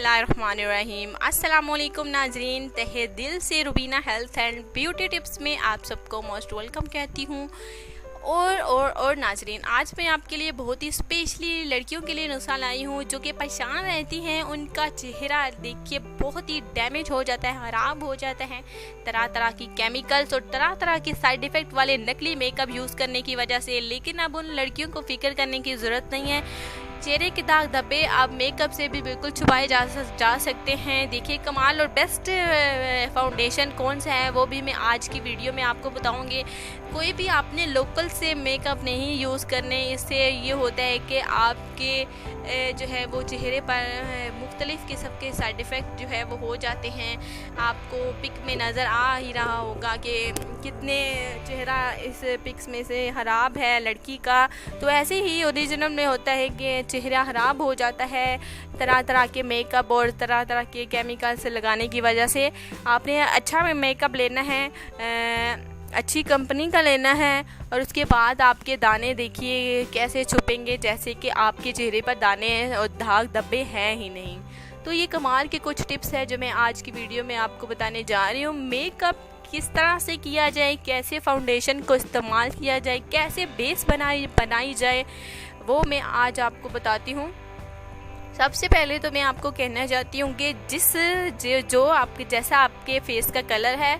बिस्मिल्लाहिर्रहमानिर्रहीम। अस्सलामुअलैकुम नाजरीन, तहे दिल से Rubina health and beauty tips में आप सबको मोस्ट वेलकम कहती हूँ। और नाजरीन, आज मैं आपके लिए बहुत ही स्पेशली लड़कियों के लिए नुस्खा लाई हूँ जो कि परेशान रहती हैं। उनका चेहरा देखिए बहुत ही डैमेज हो जाता है, ख़राब हो जाता है तरह तरह की केमिकल्स और तरह तरह के साइड इफ़ेक्ट वाले नकली मेकअप यूज़ करने की वजह से। लेकिन अब उन लड़कियों को फिक्र करने की ज़रूरत नहीं है। चेहरे के दाग धब्बे आप मेकअप से भी बिल्कुल छुपाए जा सकते हैं। देखिए कमाल और बेस्ट फाउंडेशन कौन सा है वो भी मैं आज की वीडियो में आपको बताऊंगी। कोई भी आपने लोकल से मेकअप नहीं यूज़ करने, इससे ये होता है कि आपके जो है वो चेहरे पर मुख्तलिफ़ किस्म के साइड इफ़ेक्ट जो है वो हो जाते हैं। आपको पिक में नज़र आ ही रहा होगा कि कितने चेहरा इस पिक्स में से ख़राब है लड़की का, तो ऐसे ही ओरिजिनल में होता है कि चेहरा ख़राब हो जाता है तरह तरह के मेकअप और तरह तरह के केमिकल्स लगाने की वजह से। आपने अच्छा मेकअप लेना है, अच्छी कंपनी का लेना है और उसके बाद आपके दाने देखिए कैसे छुपेंगे, जैसे कि आपके चेहरे पर दाने और दाग धब्बे हैं ही नहीं। तो ये कमाल के कुछ टिप्स है जो मैं आज की वीडियो में आपको बताने जा रही हूँ। मेकअप किस तरह से किया जाए, कैसे फाउंडेशन को इस्तेमाल किया जाए, कैसे बेस बनाई जाए, वो मैं आज आपको बताती हूँ। सबसे पहले तो मैं आपको कहना चाहती हूँ कि जो आपके जैसा आपके फेस का कलर है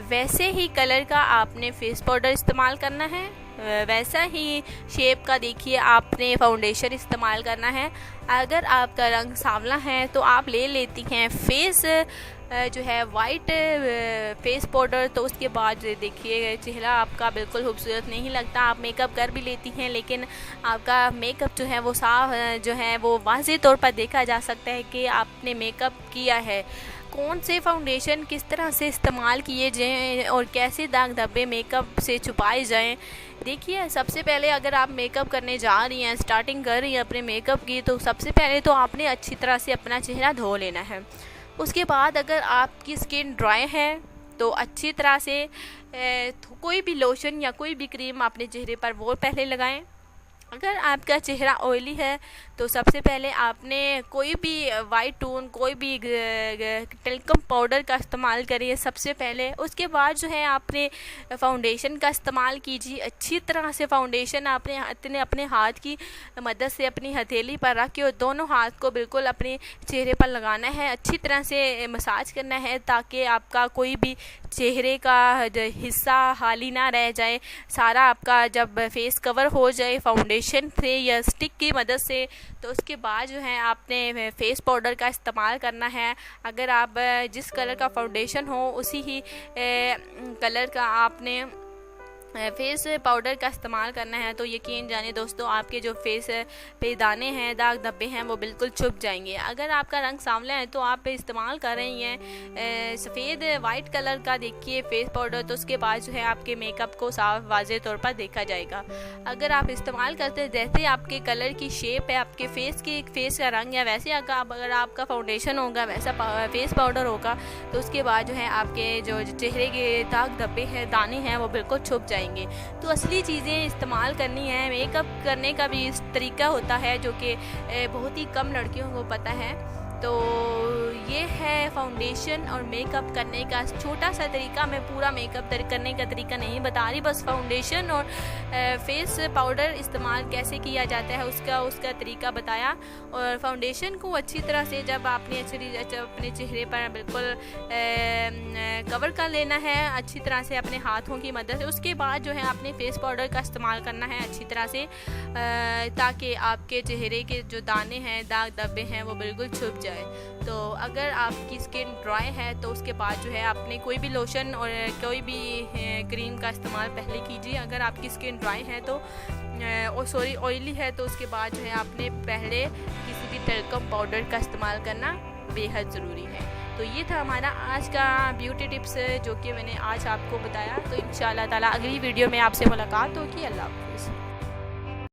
वैसे ही कलर का आपने फेस पाउडर इस्तेमाल करना है, वैसा ही शेप का देखिए आपने फाउंडेशन इस्तेमाल करना है। अगर आपका रंग सांवला है तो आप ले लेती हैं फेस जो है वाइट फेस पाउडर, तो उसके बाद देखिए चेहरा आपका बिल्कुल खूबसूरत नहीं लगता। आप मेकअप कर भी लेती हैं लेकिन आपका मेकअप जो है वो साफ जो है वो वाज़ेह तौर पर देखा जा सकता है कि आपने मेकअप किया है। कौन से फाउंडेशन किस तरह से इस्तेमाल किए जाएँ और कैसे दाग धब्बे मेकअप से छुपाए जाएँ। देखिए सबसे पहले अगर आप मेकअप करने जा रही हैं, स्टार्टिंग कर रही हैं अपने मेकअप की, तो सबसे पहले तो आपने अच्छी तरह से अपना चेहरा धो लेना है। उसके बाद अगर आपकी स्किन ड्राई है तो अच्छी तरह से कोई भी लोशन या कोई भी क्रीम अपने चेहरे पर वो पहले लगाएं। अगर आपका चेहरा ऑयली है तो सबसे पहले आपने कोई भी वाइट टोन, कोई भी टेल्कम पाउडर का इस्तेमाल करिए सबसे पहले। उसके बाद जो है आपने फाउंडेशन का इस्तेमाल कीजिए। अच्छी तरह से फाउंडेशन आपने अपने हाथ की मदद से अपनी हथेली पर रख के और दोनों हाथ को बिल्कुल अपने चेहरे पर लगाना है, अच्छी तरह से मसाज करना है ताकि आपका कोई भी चेहरे का हिस्सा खाली ना रह जाए। सारा आपका जब फेस कवर हो जाए फाउंडेशन से या स्टिक की मदद से, तो उसके बाद जो है आपने फेस पाउडर का इस्तेमाल करना है। अगर आप जिस कलर का फाउंडेशन हो उसी ही कलर का आपने फेस पाउडर का इस्तेमाल करना है, तो यकीन जाने दोस्तों आपके जो फेस पे दाने हैं, दाग धब्बे हैं, वो बिल्कुल छुप जाएंगे। अगर आपका रंग सांवला है तो आप इस्तेमाल कर रही हैं सफ़ेद वाइट कलर का देखिए फेस पाउडर, तो उसके बाद जो है आपके मेकअप को साफ वाज़ेह तौर पर देखा जाएगा। अगर आप इस्तेमाल करते हैं जैसे आपके कलर की शेप है, आपके फेस का रंग है, वैसे अगर आपका फाउंडेशन होगा वैसा फेस पाउडर होगा, तो उसके बाद जो है आपके जो चेहरे के दाग धब्बे हैं, दाने हैं, वो बिल्कुल छुप जाएंगे। तो असली चीज़ें इस्तेमाल करनी है। मेकअप करने का भी इस तरीका होता है जो कि बहुत ही कम लड़कियों को पता है। तो ये है फाउंडेशन और मेकअप करने का छोटा सा तरीका। मैं पूरा मेकअप करने का तरीका नहीं बता रही, बस फाउंडेशन और फेस पाउडर इस्तेमाल कैसे किया जाता है उसका तरीका बताया। और फाउंडेशन को अच्छी तरह से जब आपने अपने चेहरे पर बिल्कुल कवर कर लेना है अच्छी तरह से अपने हाथों की मदद से। उसके बाद जो है आपने फेस पाउडर का इस्तेमाल करना है अच्छी तरह से ताकि आपके चेहरे के जो दाने हैं, दाग धब्बे हैं, वो बिल्कुल छुप जाए। तो अगर आपकी स्किन ड्राई है तो उसके बाद जो है आपने कोई भी लोशन और कोई भी क्रीम का इस्तेमाल पहले कीजिए। अगर आपकी स्किन ड्राई है तो ऑयली है तो उसके बाद जो है आपने पहले किसी भी टेल्कम पाउडर का इस्तेमाल करना बेहद ज़रूरी है। तो ये था हमारा आज का ब्यूटी टिप्स जो कि मैंने आज आपको बताया। तो इंशाल्लाह ताला अगली वीडियो में आपसे मुलाकात होगी। अल्लाह हाफ़िज़।